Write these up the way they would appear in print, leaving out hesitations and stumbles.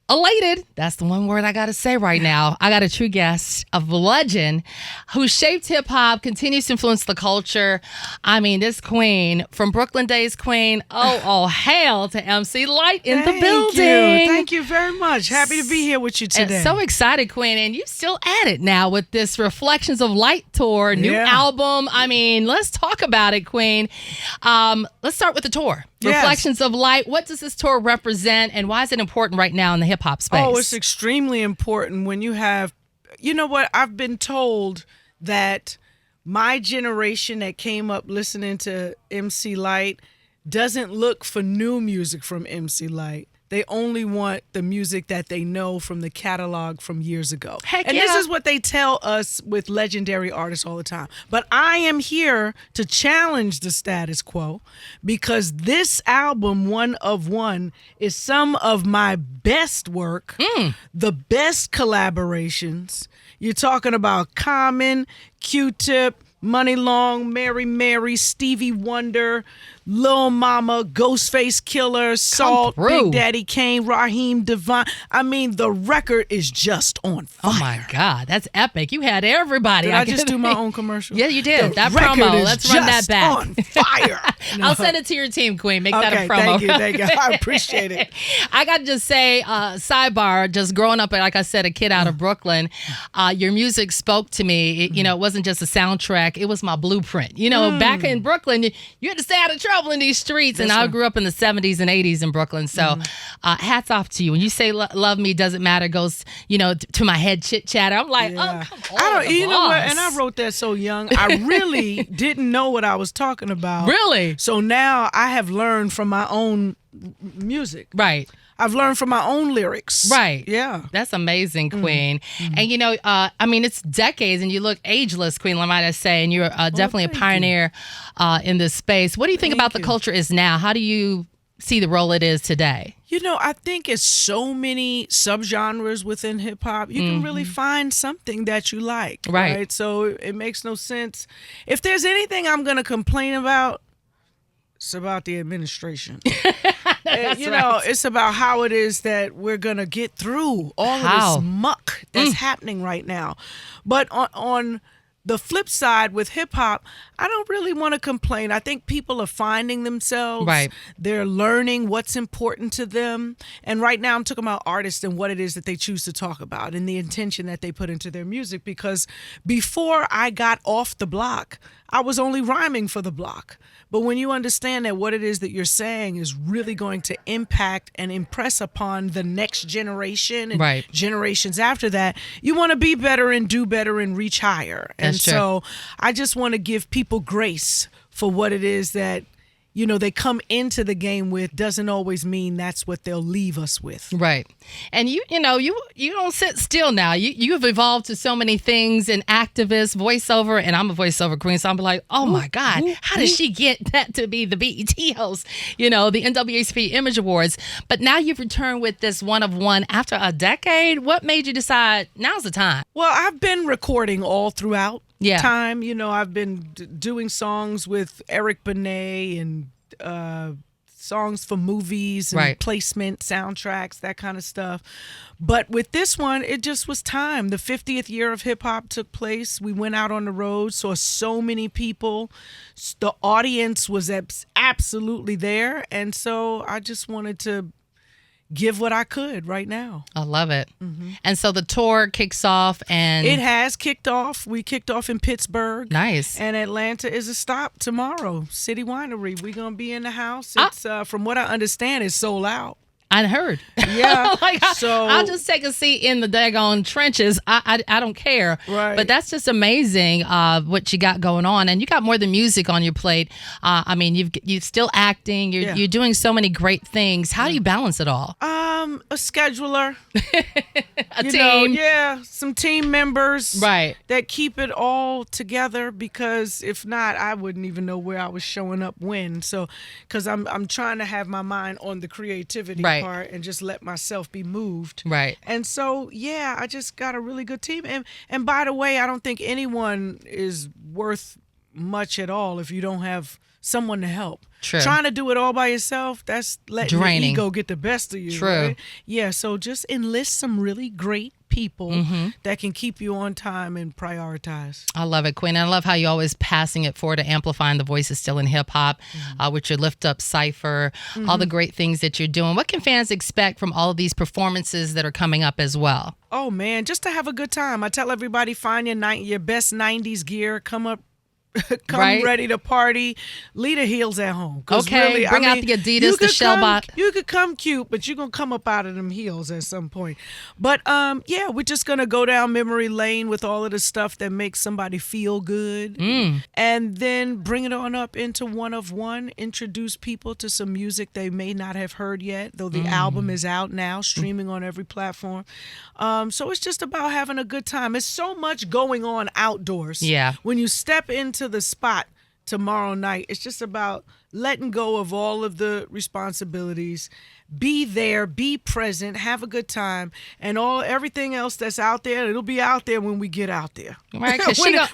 Elated. That's the one word I got to say right now. I got a true guest, a legend who shaped hip hop, continues to influence the culture. I mean, this queen from Brooklyn Days queen. Oh, hail to MC Lyte in the building. Thank you very much. Happy to be here with you today. And so excited, queen. And you still at it now with this Reflections of Lyte tour, new album. I mean, let's talk about it, queen. Let's start with the tour. Yes. Reflections of Lyte. What does this tour represent, and why is it important right now in the hip hop space? Oh, it's extremely important when you have, you know what, I've been told that my generation that came up listening to MC Lyte doesn't look for new music from MC Lyte. They only want the music that they know from the catalog from years ago. And this is what they tell us with legendary artists all the time. But I am here to challenge the status quo because this album, One of One, is some of my best work, the best collaborations. You're talking about Common, Q-Tip, Money Long, Mary, Stevie Wonder, Lil Mama, Ghostface Killer, Salt, Big Daddy Kane, Raheem Devine. I mean, the record is just on fire. Oh, my God. That's epic. You had everybody. Did I just do my own commercial? Yeah, you did. That record promo. is Let's run that back. on fire. I'll send it to your team, queen. Make that a promo. Thank you. I appreciate it. I got to just say, sidebar, just growing up, like I said, a kid out of Brooklyn, your music spoke to me. It wasn't just a soundtrack. It was my blueprint. Back in Brooklyn, you had to stay out of trouble in these streets. And I grew up in the 70s and 80s in Brooklyn. So hats off to you. When you say love me doesn't matter, goes, to my head chit chatter. I'm like, oh, come on. You know what? And I wrote that so young. I really didn't know what I was talking about. Really? So now I have learned from my own music. Right. I've learned from my own lyrics. Right. Yeah. That's amazing, queen. And, I mean, it's decades and you look ageless, queen, might I say, and you're definitely a pioneer in this space. What do you think about the culture is now? How do you see the role it is today? I think it's so many subgenres within hip hop. You can really find something that you like. Right. So it makes no sense. If there's anything I'm going to complain about, it's about the administration. It's about how it is that we're going to get through all of this muck that's happening right now. But on the flip side with hip hop, I don't really want to complain. I think people are finding themselves. Right. They're learning what's important to them. And right now I'm talking about artists and what it is that they choose to talk about and the intention that they put into their music. Because before I got off the block, I was only rhyming for the block. But when you understand that what it is that you're saying is really going to impact and impress upon the next generation and generations after that, you want to be better and do better and reach higher. That's true. So I just want to give people grace for what it is that they come into the game with. Doesn't always mean that's what they'll leave us with. Right. And you don't sit still now. You have evolved to so many things, and activist, voiceover, and I'm a voiceover queen, so I'm like, oh my God, how did she get that to be the BET host, the NAACP Image Awards? But now you've returned with this One of One after a decade. What made you decide now's the time? Well, I've been recording all throughout. Yeah. Time, I've been doing songs with Eric Benet and songs for movies and placement, soundtracks, that kind of stuff. But with this one, it just was time. The 50th year of hip hop took place. We went out on the road, saw so many people. The audience was absolutely there. And so I just wanted to give what I could right now. I love it. And so the tour kicks off, and it has kicked off. We kicked off in Pittsburgh. Nice. And Atlanta is a stop tomorrow. City Winery. We're going to be in the house. It's from what I understand, it's sold out. I heard. Yeah. So I'll just take a seat in the daggone trenches. I don't care. Right. But that's just amazing what you got going on. And you got more than music on your plate. I mean, you're still acting. You're doing so many great things. How do you balance it all? A scheduler. A team. Some team members. Right. That keep it all together, because if not, I wouldn't even know where I was showing up when. So, because I'm trying to have my mind on the creativity part and just let myself be moved. Right. And so, I just got a really good team. And by the way, I don't think anyone is worth much at all if you don't have someone to help. True. Trying to do it all by yourself, that's letting Draining. your ego get the best of you. True. Right? Yeah, so just enlist some really great people that can keep you on time and prioritize. I love it, Queen. I love how you always passing it forward to amplifying the voices still in hip hop, with your Lift Up Cypher, all the great things that you're doing. What can fans expect from all of these performances that are coming up as well? Oh man, just to have a good time. I tell everybody, find your best 90s gear, come ready to party. Leave the heels at home. Okay, really, bring out the Adidas, the Shellbot. You could come cute, but you're going to come up out of them heels at some point. But yeah, we're just going to go down memory lane with all of the stuff that makes somebody feel good. And then bring it on up into One of One. Introduce people to some music they may not have heard yet, though the album is out now, streaming on every platform. So it's just about having a good time. There's so much going on outdoors. Yeah. When you step into the spot tomorrow night, it's just about letting go of all of the responsibilities. Be there, be present, have a good time, and everything else that's out there, it'll be out there when we get out there. Right,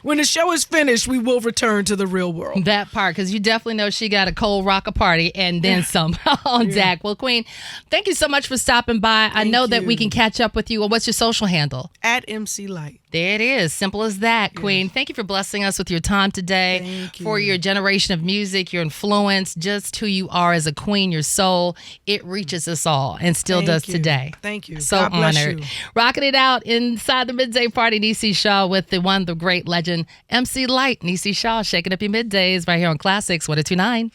when the show is finished, we will return to the real world. That part, because you definitely know she got a cold rocker party and then some on deck. Well, Queen, thank you so much for stopping by. I know that we can catch up with you. Well, what's your social handle? At MC Lyte. There it is. Simple as that, Queen. Thank you for blessing us with your time today. Thank you. For your generation of music, your influence, just who you are as a queen, your soul. It reaches us all and still does today. Thank you. So God bless honored. you. Rocking it out inside the midday party, Niecey Shaw with the great legend, MC Lyte. Niecey Shaw shaking up your middays right here on Classix 102.9.